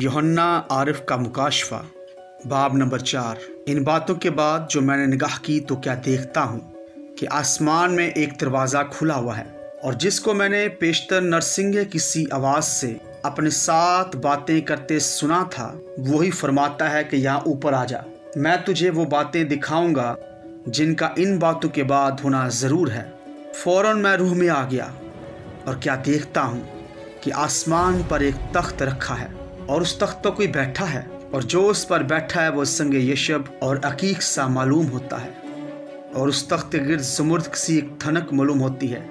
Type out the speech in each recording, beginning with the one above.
यूहन्ना आरिफ का मुकाशफा बाब नंबर 4। इन बातों के बाद जो मैंने निगाह की तो क्या देखता हूँ कि आसमान में एक दरवाज़ा खुला हुआ है, और जिसको मैंने पेशतर नरसिंगे किसी आवाज़ से अपने साथ बातें करते सुना था, वही फरमाता है कि यहाँ ऊपर आ जा, मैं तुझे वो बातें दिखाऊंगा जिनका इन बातों के बाद होना ज़रूर है। फ़ौरन मैं रूह में आ गया और क्या देखता हूँ कि आसमान पर एक तख्त रखा है, और उस तख्त पर कोई बैठा है, और जो उस पर बैठा है वो संग यशब और अकीक सा मालूम होता है, और उस तख्त के गिर्द ज़मुर्द सी एक धनक मालूम होती है,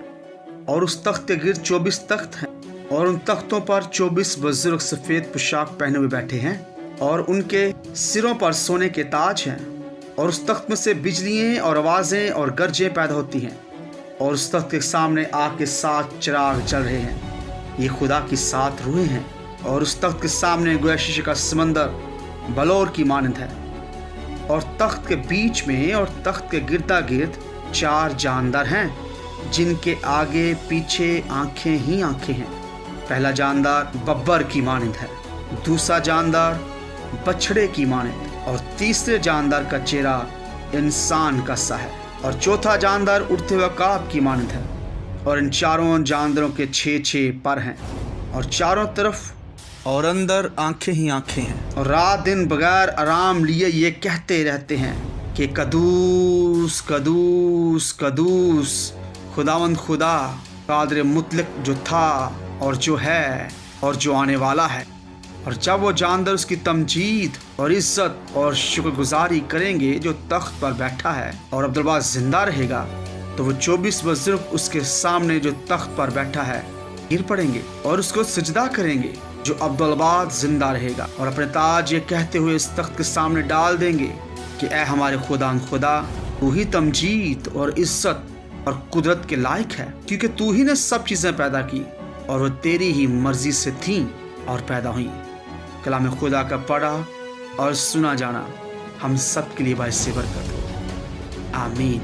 और उस तख्त के गिर्द 24 तख्त हैं, और उन तख्तों पर 24 बुजुर्ग सफ़ेद पोशाक पहने हुए बैठे हैं, और उनके सिरों पर सोने के ताज हैं, और उस तख्त में से बिजलियाँ और आवाज़ें और गरजें पैदा होती हैं, और उस तख्त के सामने आग के 7 चिराग जल रहे हैं। ये खुदा की 7 रूहें हैं, और उस तख्त के सामने गोया शीशे का समंदर बलौर की मानंद है, और तख्त के बीच में और तख्त के गिरदा गिर्द 4 जानदार हैं, जिनके आगे पीछे आंखें ही आंखें हैं। पहला जानदार बब्बर की मानंद है, दूसरा जानदार बछड़े की मानंद, और तीसरे जानदार का चेहरा इंसान का सा है, और चौथा जानदार उड़ते हुए काब की मानंद है। और इन 4 जानदारों के 6 पर हैं, और चारों तरफ और अंदर आंखें ही आंखें हैं, और रात दिन बगैर आराम लिए ये कहते रहते हैं कि कदूस कदूस कदूस खुदावंद खुदा कादिर मुतलक, जो था और जो है और जो आने वाला है। और जब वो जानदार उसकी तमजीद और इज्जत और शुक्रगुजारी करेंगे जो तख्त पर बैठा है और अब्दुलबाज जिंदा रहेगा, तो वो 24 बुजुर्ग उसके सामने जो तख्त पर बैठा है गिर पड़ेंगे और उसको सजदा करेंगे जो अब्दुलबाद जिंदा रहेगा, और अपने ताज ये कहते हुए इस तख्त के सामने डाल देंगे कि ऐ हमारे खुदा, तू ही तमजीद और इज्जत और कुदरत के लायक है, क्योंकि तू ही ने सब चीज़ें पैदा की और वो तेरी ही मर्जी से थीं और पैदा हुई। कलाम खुदा का पढ़ा और सुना जाना हम सब के लिए बाइस बरकत हो। आमीन।